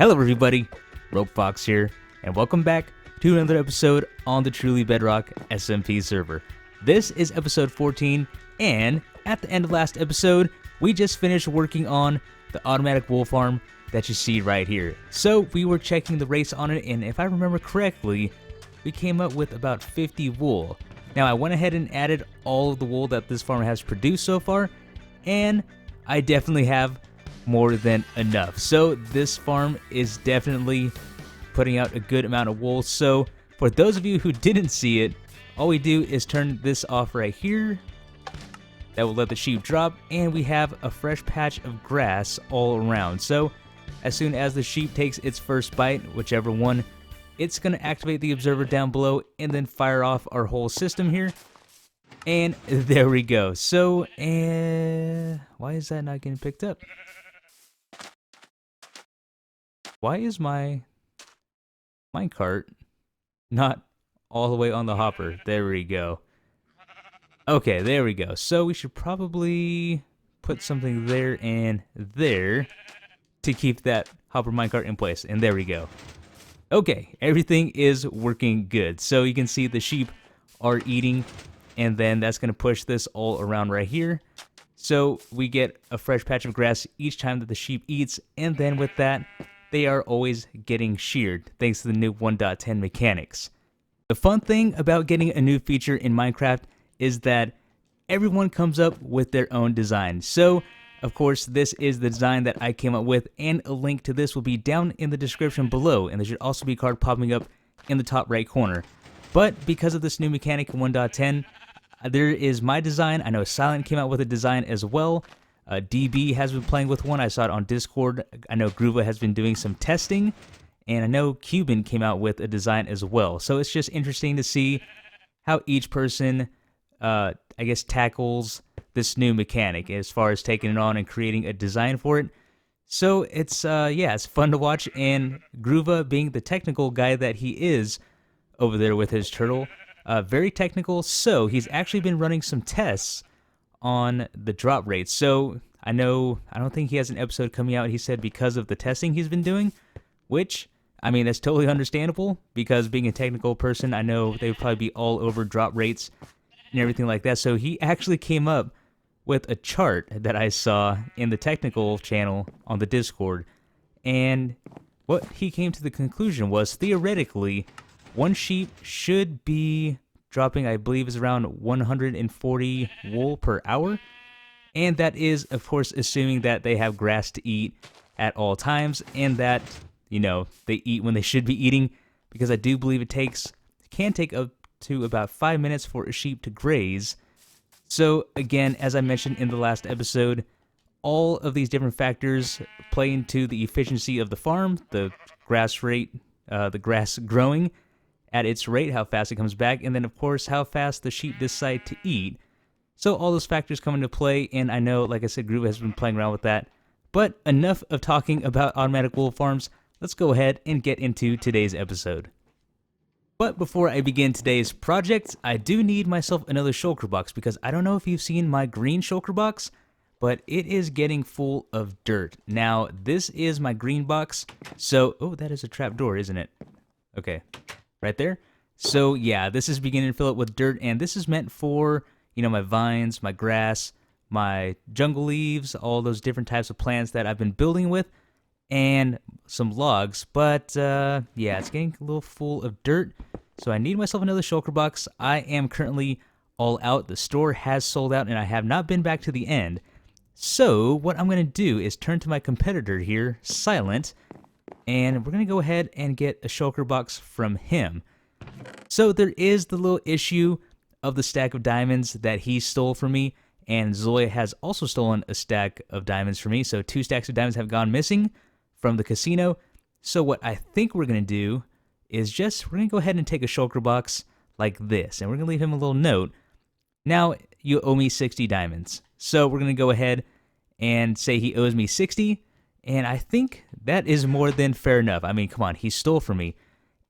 Hello everybody, RopeFox here, and welcome back to another episode on the Truly Bedrock SMP server. This is episode 14, and at the end of last episode, we just finished working on the automatic wool farm that you see right here. So we were checking the rates on it, and if I remember correctly, we came up with about 50 wool. Now I went ahead and added all of the wool that this farm has produced so far, and I definitely have more than enough. So this farm is definitely putting out a good amount of wool. So for those of you who didn't see it, all we do is turn this off right here. That will let the sheep drop, and we have a fresh patch of grass all around. So as soon as the sheep takes its first bite, whichever one, it's going to activate the observer down below and then fire off our whole system here. And there we go. So, why is that not getting picked up? Why is my minecart not all the way on the hopper? There we go. Okay, there we go. So we should probably put something there and there to keep that hopper minecart in place. And there we go. Okay, everything is working good. So you can see the sheep are eating, and then that's going to push this all around right here. So we get a fresh patch of grass each time that the sheep eats, and then with that, they are always getting sheared, thanks to the new 1.10 mechanics. The fun thing about getting a new feature in Minecraft is that everyone comes up with their own design. So, of course, this is the design that I came up with, and a link to this will be down in the description below, and there should also be a card popping up in the top right corner. But because of this new mechanic in 1.10, there is my design. I know Silent came out with a design as well. DB has been playing with one. I saw it on Discord. I know GruvaGuy has been doing some testing, and I know Cuban came out with a design as well. So it's just interesting to see how each person, I guess, tackles this new mechanic as far as taking it on and creating a design for it. So it's, yeah, it's fun to watch, and GruvaGuy, being the technical guy that he is over there with his turtle, very technical, so he's actually been running some tests on the drop rates. So I don't think he has an episode coming out, he said, because of the testing he's been doing, which, I mean, that's totally understandable, because being a technical person, I know they would probably be all over drop rates and everything like that. So he actually came up with a chart that I saw in the technical channel on the Discord, and what he came to the conclusion was, theoretically, one sheep should be dropping, I believe, is around 140 wool per hour. And that is, of course, assuming that they have grass to eat at all times, and that, you know, they eat when they should be eating, because I do believe it can take up to about 5 minutes for a sheep to graze. So again, as I mentioned in the last episode, all of these different factors play into the efficiency of the farm, the grass rate, the grass growing at its rate, how fast it comes back, and then of course how fast the sheep decide to eat. So all those factors come into play, and I know, like I said, GruvaGuy has been playing around with that. But enough of talking about automatic wool farms, let's go ahead and get into today's episode. But before I begin today's project, I do need myself another shulker box, because I don't know if you've seen my green shulker box, but it is getting full of dirt. Now, this is my green box, so, oh, that is a trap door, isn't it? Okay. Right there. So yeah, this is beginning to fill it with dirt, and this is meant for, you know, my vines, my grass, my jungle leaves, all those different types of plants that I've been building with, and some logs. But yeah, it's getting a little full of dirt, so I need myself another shulker box. I am currently all out. The store has sold out, and I have not been back to the end. So what I'm going to do is turn to my competitor here, Silent, and we're going to go ahead and get a shulker box from him. So there is the little issue of the stack of diamonds that he stole from me, and Zloy has also stolen a stack of diamonds from me. So 2 stacks of diamonds have gone missing from the casino. So what I think we're going to do is we're going to go ahead and take a shulker box like this, and we're going to leave him a little note. Now, you owe me 60 diamonds. So we're going to go ahead and say he owes me 60. And I think that is more than fair enough. I mean, come on, he stole from me.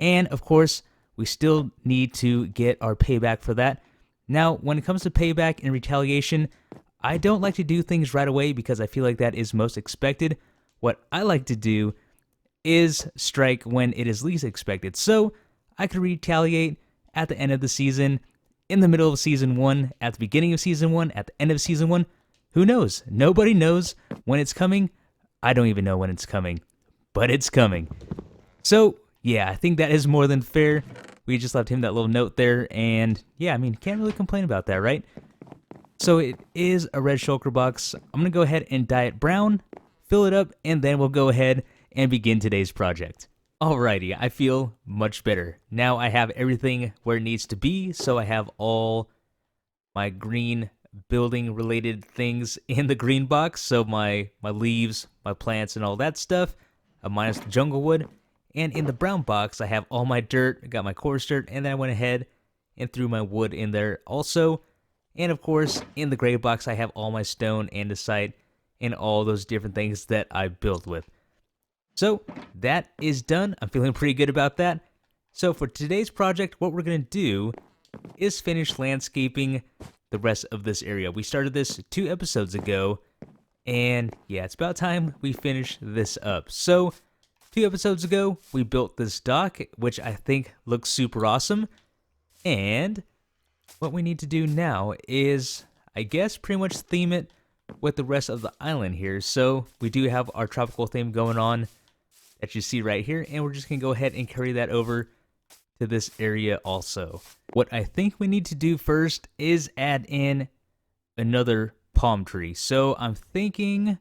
And, of course, we still need to get our payback for that. Now, when it comes to payback and retaliation, I don't like to do things right away, because I feel like that is most expected. What I like to do is strike when it is least expected. So I could retaliate at the end of the season, in the middle of season 1, at the beginning of season 1, at the end of season 1. Who knows? Nobody knows when it's coming. I don't even know when it's coming, but it's coming. So yeah, I think that is more than fair. We just left him that little note there, and yeah, I mean, can't really complain about that, right? So it is a red shulker box. I'm going to go ahead and dye it brown, fill it up, and then we'll go ahead and begin today's project. Alrighty, I feel much better. Now I have everything where it needs to be, so I have all my green building related things in the green box. So my leaves, my plants, and all that stuff, minus the jungle wood. And in the brown box, I have all my dirt. I got my coarse dirt, and then I went ahead and threw my wood in there also. And of course, in the gray box, I have all my stone, andesite, and all those different things that I built with. So that is done. I'm feeling pretty good about that. So for today's project, what we're going to do is finish landscaping the rest of this area. We started this 2 episodes ago, and yeah, it's about time we finish this up. So 2 episodes ago, we built this dock, which I think looks super awesome. And what we need to do now is, I guess, pretty much theme it with the rest of the island here. So we do have our tropical theme going on that you see right here, and we're just going to go ahead and carry that over to this area also. What I think we need to do first is add in another palm tree. So I'm thinking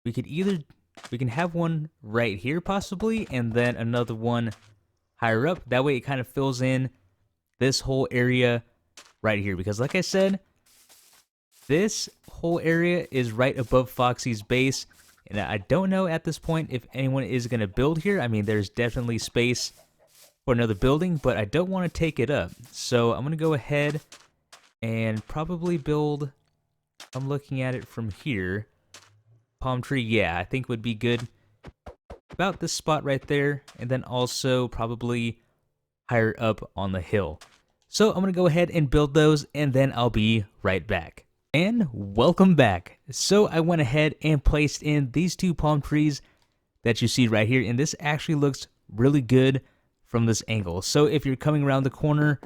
we can have one right here possibly, and then another one higher up. That way it kind of fills in this whole area right here, because like I said, this whole area is right above Foxy's base, and I don't know at this point if anyone is going to build here. I mean, there's definitely space for another building, but I don't want to take it up. So I'm going to go ahead and probably build, I'm looking at it from here, palm tree, yeah, I think would be good. About this spot right there, and then also probably higher up on the hill. So I'm going to go ahead and build those, and then I'll be right back. And welcome back. So I went ahead and placed in these 2 palm trees that you see right here, and this actually looks really good from this angle. So if you're coming around the corner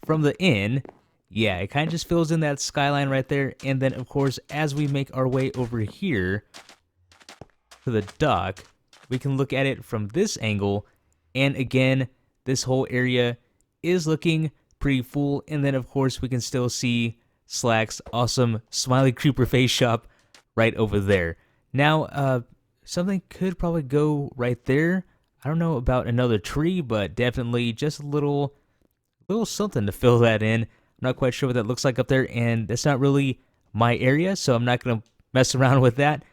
from the inn, yeah, it kind of just fills in that skyline right there. And then of course, as we make our way over here to the dock, we can look at it from this angle, and again, this whole area is looking pretty full. And then of course, we can still see Slack's awesome smiley creeper face shop right over there. Now, something could probably go right there. I don't know about another tree, but definitely just a little something to fill that in. I'm not quite sure what that looks like up there, and that's not really my area, so I'm not going to mess around with that.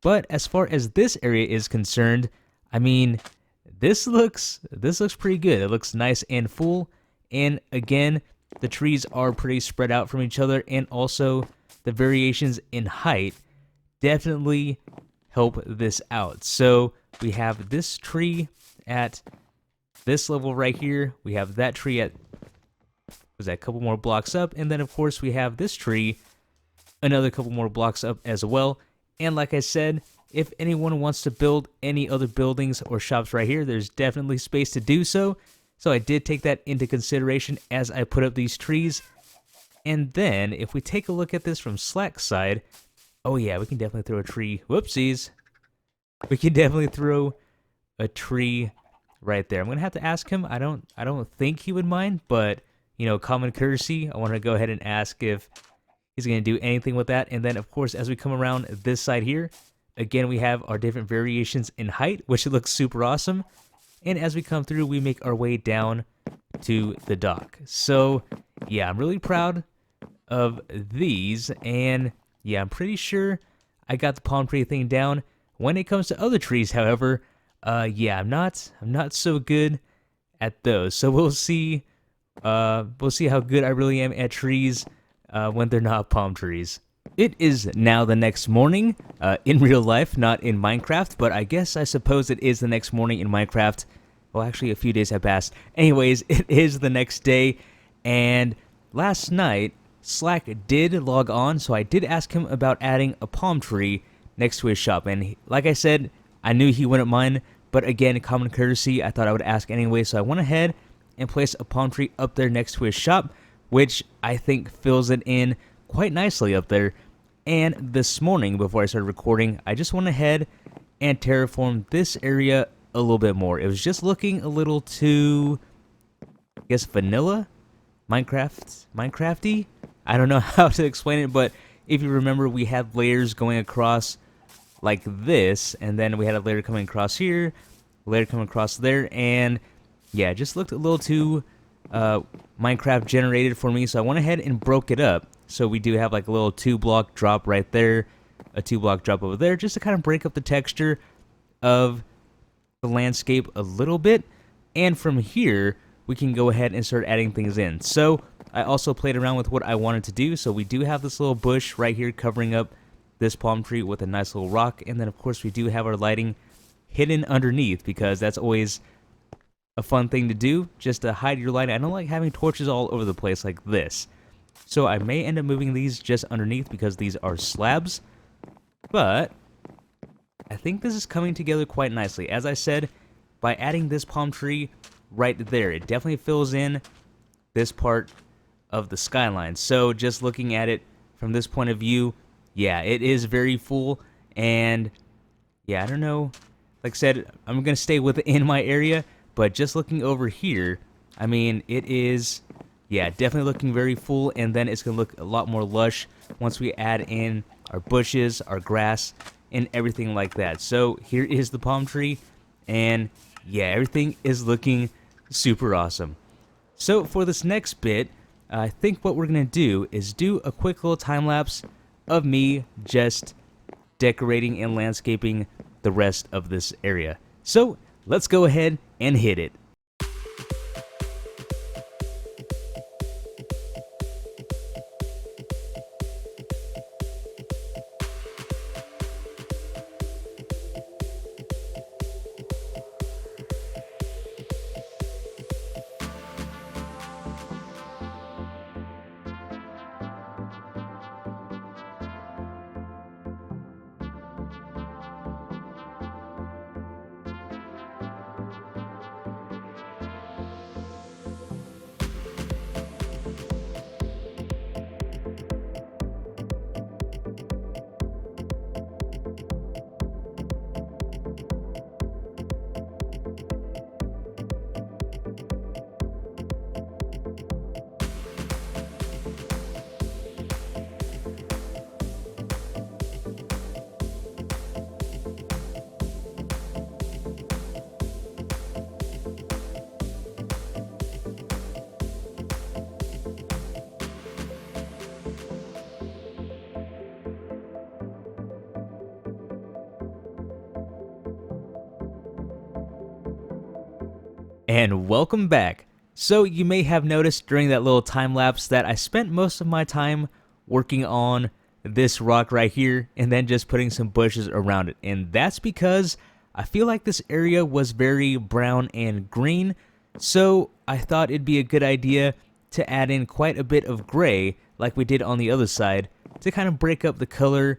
But as far as this area is concerned, I mean, this looks pretty good. It looks nice and full, and again, the trees are pretty spread out from each other, and also the variations in height definitely help this out. So we have this tree at this level right here. We have that tree at, was that a couple more blocks up, and then of course we have this tree another couple more blocks up as well. And like I said, if anyone wants to build any other buildings or shops right here, there's definitely space to do so. So I did take that into consideration as I put up these trees. And then if we take a look at this from Slack's side, oh yeah, we can definitely throw a tree. Whoopsies. We can definitely throw a tree right there. I'm gonna have to ask him. I don't think he would mind, but you know, common courtesy, I want to go ahead and ask if he's gonna do anything with that. And then of course, as we come around this side here, again we have our different variations in height, which looks super awesome. And as we come through, we make our way down to the dock. So yeah, I'm really proud of these, and yeah, I'm pretty sure I got the palm tree thing down. When it comes to other trees, however, yeah, I'm not so good at those. So we'll see how good I really am at trees when they're not palm trees. It is now the next morning in real life, not in Minecraft, but I suppose it is the next morning in Minecraft. Well, actually, a few days have passed. Anyways, it is the next day, and last night, Slack did log on, so I did ask him about adding a palm tree next to his shop, and like I said, I knew he wouldn't mind, But again, common courtesy, I thought I would ask anyway, so I went ahead and placed a palm tree up there next to his shop, which I think fills it in quite nicely up there. And this morning, before I started recording, I just went ahead and terraformed this area a little bit more. It was just looking a little too, I guess, vanilla? Minecrafty? I don't know how to explain it, but if you remember, we had layers going across like this, and then we had a layer coming across here, a layer coming across there, and yeah, it just looked a little too Minecraft generated for me, so I went ahead and broke it up. So we do have like a little 2-block drop right there, a 2-block drop over there, just to kind of break up the texture of the landscape a little bit. And from here, we can go ahead and start adding things in. So I also played around with what I wanted to do. So we do have this little bush right here covering up this palm tree with a nice little rock. And then of course we do have our lighting hidden underneath, because that's always a fun thing to do, just to hide your lighting. I don't like having torches all over the place like this. So I may end up moving these just underneath because these are slabs. But I think this is coming together quite nicely. As I said, by adding this palm tree right there, it definitely fills in this part of the skyline. So just looking at it from this point of view, yeah, it is very full. And yeah, I don't know. Like I said, I'm going to stay within my area. But just looking over here, I mean, it is, yeah, definitely looking very full. And then it's going to look a lot more lush once we add in our bushes, our grass, and everything like that. So here is the palm tree. And yeah, everything is looking super awesome. So for this next bit, I think what we're going to do is do a quick little time lapse of me just decorating and landscaping the rest of this area. So let's go ahead and hit it. And welcome back. So you may have noticed during that little time lapse that I spent most of my time working on this rock right here and then just putting some bushes around it. And that's because I feel like this area was very brown and green. So I thought it'd be a good idea to add in quite a bit of gray like we did on the other side to kind of break up the color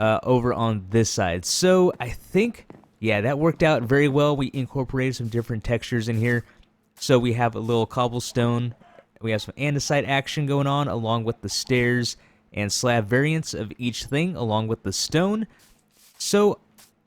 over on this side. So I think, yeah, that worked out very well. We incorporated some different textures in here. So we have a little cobblestone. We have some andesite action going on along with the stairs and slab variants of each thing along with the stone. So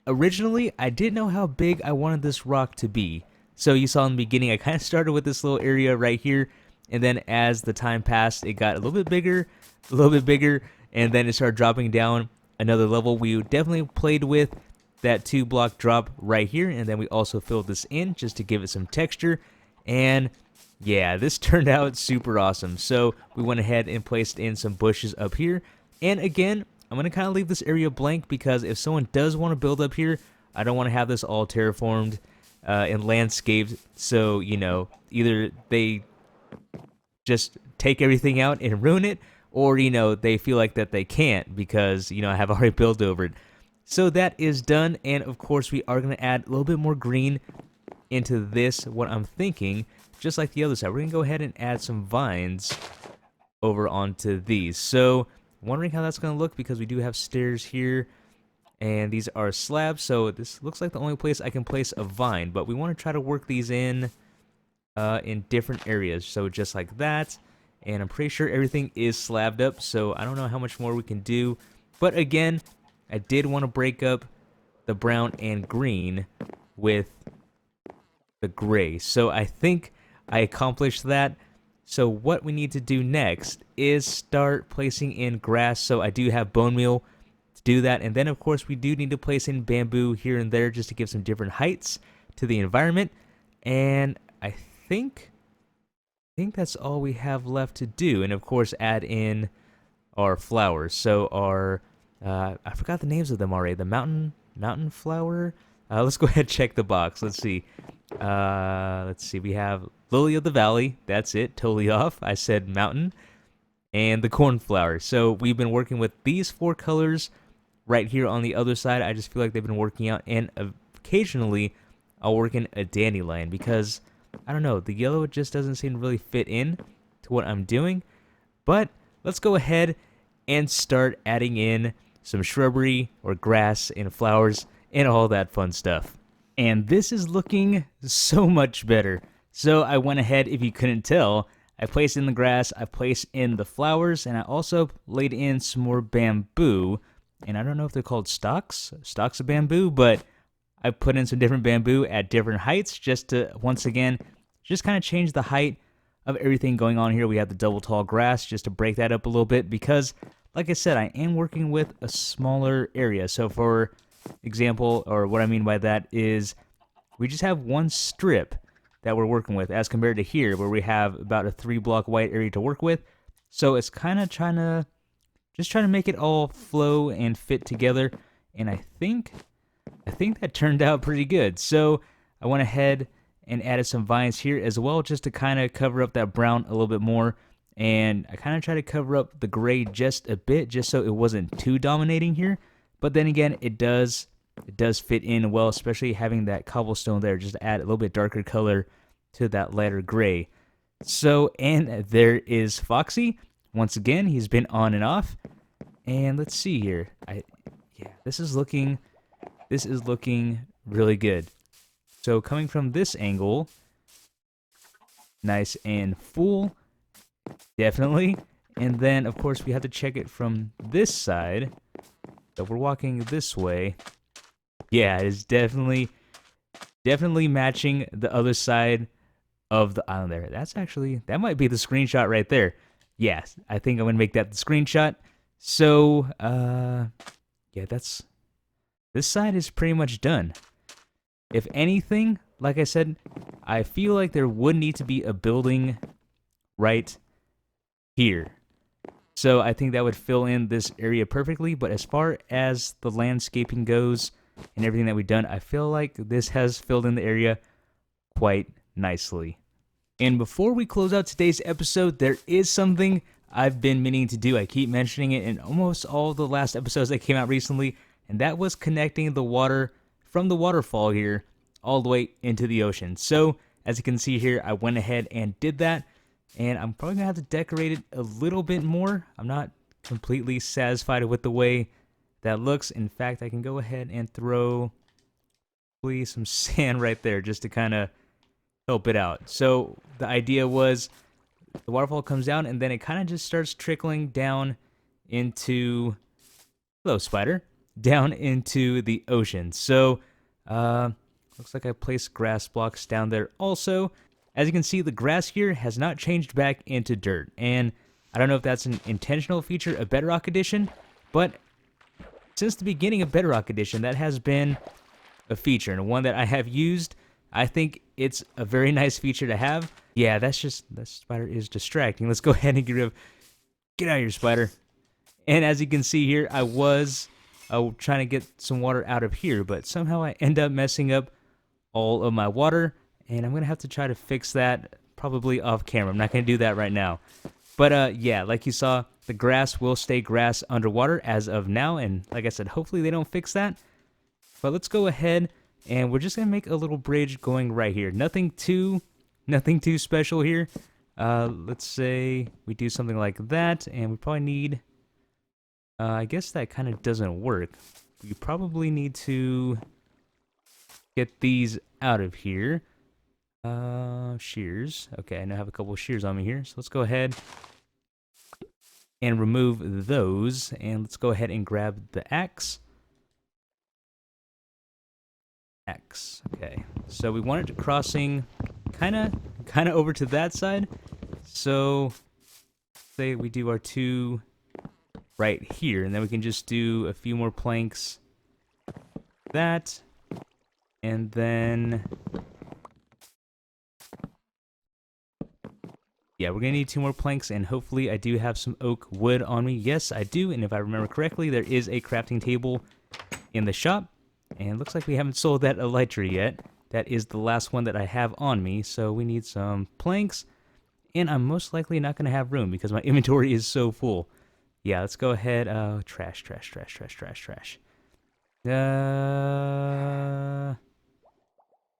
originally, I didn't know how big I wanted this rock to be. So you saw in the beginning, I kind of started with this little area right here. And then as the time passed, it got a little bit bigger, and then it started dropping down another level. We definitely played with that 2-block drop right here, and then we also filled this in just to give it some texture. And yeah, this turned out super awesome. So we went ahead and placed in some bushes up here. And again, I'm going to kind of leave this area blank because if someone does want to build up here, I don't want to have this all terraformed and landscaped. So, you know, either they just take everything out and ruin it, or, you know, they feel like that they can't because, you know, I have already built over it. So that is done, and of course we are going to add a little bit more green into this, what I'm thinking, just like the other side. We're going to go ahead and add some vines over onto these. So, wondering how that's going to look because we do have stairs here, And these are slabs, so this looks like the only place I can place a vine, but we want to try to work these in different areas. So just like that, and I'm pretty sure everything is slabbed up, so I don't know how much more we can do. But again, I did want to break up the brown and green with the gray, so I think I accomplished that. So what we need to do next is start placing in grass. So I do have bone meal to do that, and then of course we do need to place in bamboo here and there just to give some different heights to the environment. And I think that's all we have left to do, and of course add in our flowers. So our I forgot the names of them already. The mountain flower. Let's go ahead and check the box. Let's see. We have lily of the valley. That's it. Totally off. I said mountain. And the cornflower. So we've been working with these 4 colors right here on the other side. I just feel like they've been working out, and occasionally I'll work in a dandelion because I don't know, the yellow just doesn't seem to really fit in to what I'm doing. But let's go ahead and start adding in some shrubbery or grass and flowers and all that fun stuff. And this is looking so much better. So I went ahead, if you couldn't tell, I placed in the grass, I placed in the flowers, and I also laid in some more bamboo. And I don't know if they're called stalks of bamboo, but I put in some different bamboo at different heights just to, once again, just kind of change the height of everything going on here. We have the double tall grass just to break that up a little bit because, like I said, I am working with a smaller area. So for example, or what I mean by that is we just have one strip that we're working with as compared to here where we have about a 3-block wide area to work with. So it's kind of trying to make it all flow and fit together. And I think that turned out pretty good. So I went ahead and added some vines here as well just to kind of cover up that brown a little bit more. And I kind of tried to cover up the gray just a bit just so it wasn't too dominating here. But then again, it does fit in well, especially having that cobblestone there just to add a little bit darker color to that lighter gray. So, and there is Foxy. Once again, he's been on and off. And let's see here. This is looking really good. So coming from this angle, nice and full, definitely. And then, of course, we have to check it from this side. So we're walking this way. Yeah, it is definitely matching the other side of the island there. That might be the screenshot right there. Yes, I think I'm going to make that the screenshot. So, yeah, this side is pretty much done. If anything, like I said, I feel like there would need to be a building right here. So I think that would fill in this area perfectly, but as far as the landscaping goes and everything that we've done, I feel like this has filled in the area quite nicely. And before we close out today's episode, there is something I've been meaning to do. I keep mentioning it in almost all the last episodes that came out recently, and that was connecting the water from the waterfall here all the way into the ocean. So as you can see here, I went ahead and did that. And I'm probably going to have to decorate it a little bit more. I'm not completely satisfied with the way that looks. In fact, I can go ahead and throw some sand right there just to kind of help it out. So the idea was the waterfall comes down and then it kind of just starts trickling down into, hello spider, down into the ocean. So looks like I placed grass blocks down there also. As you can see, the grass here has not changed back into dirt, and I don't know if that's an intentional feature of Bedrock Edition, but since the beginning of Bedrock Edition, that has been a feature, and one that I have used. I think it's a very nice feature to have. Yeah, that spider is distracting. Let's go ahead and get out of here, spider. And as you can see here, I was trying to get some water out of here, but somehow I end up messing up all of my water. And I'm going to have to try to fix that probably off camera. I'm not going to do that right now. But yeah, like you saw, the grass will stay grass underwater as of now. And like I said, hopefully they don't fix that. But let's go ahead and we're just going to make a little bridge going right here. Nothing too special here. Let's say we do something like that. And we probably need, I guess that kind of doesn't work. we probably need to get these out of here. Shears. Okay, I now have a couple of shears on me here. So let's go ahead and remove those. And let's go ahead and grab the axe. Okay, so we want it crossing kind of over to that side. So say we do our 2 right here, and then we can just do a few more planks. That, and then yeah, we're gonna need 2 more planks, and hopefully I do have some oak wood on me. Yes, I do, and if I remember correctly, there is a crafting table in the shop. And it looks like we haven't sold that elytra yet. That is the last one that I have on me. So we need some planks. And I'm most likely not going to have room because my inventory is so full. Yeah, let's go ahead. Trash.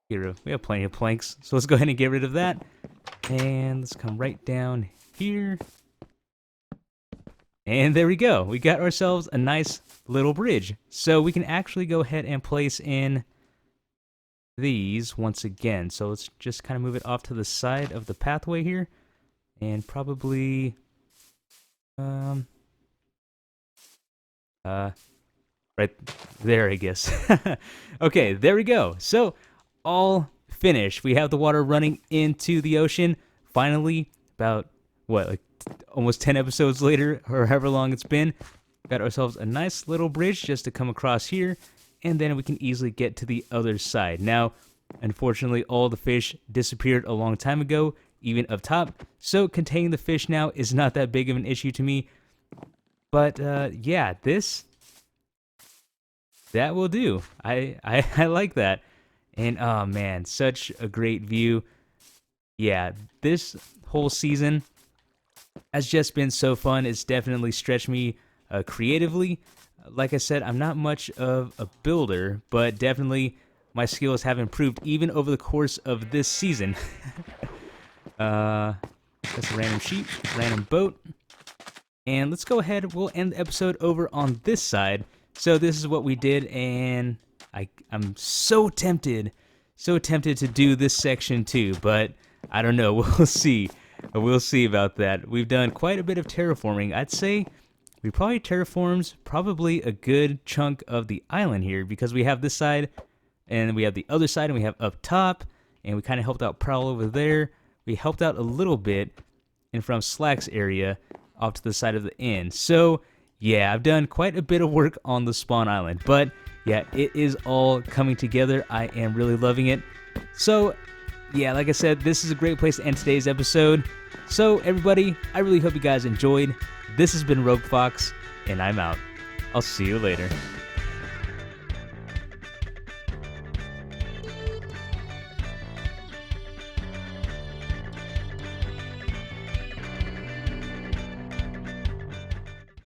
Here, we have plenty of planks. So let's go ahead and get rid of that. And let's come right down here. And there we go. We got ourselves a nice little bridge. So we can actually go ahead and place in these once again. So let's just kind of move it off to the side of the pathway here. And probably right there, I guess. Okay, there we go. So all finished. We have the water running into the ocean. Finally, about what, like almost 10 episodes later, or however long it's been, got ourselves a nice little bridge just to come across here, and then we can easily get to the other side. Now, unfortunately, all the fish disappeared a long time ago, even up top, so containing the fish now is not that big of an issue to me. But yeah, that will do. I like that. And oh man, such a great view. Yeah, this whole season has just been so fun. It's definitely stretched me creatively. Like I said, I'm not much of a builder, but definitely my skills have improved even over the course of this season. That's a random sheep, random boat. And let's go ahead, we'll end the episode over on this side. So this is what we did, and I'm so tempted to do this section too, but I don't know, we'll see. We'll see about that. We've done quite a bit of terraforming. I'd say we probably terraformed probably a good chunk of the island here, because we have this side, and we have the other side, and we have up top, and we kind of helped out Prowl over there. We helped out a little bit in from Slack's area off to the side of the inn. So yeah, I've done quite a bit of work on the spawn island, but yeah, it is all coming together. I am really loving it. So yeah, like I said, this is a great place to end today's episode. So everybody, I really hope you guys enjoyed. This has been Rogue Fox, and I'm out. I'll see you later.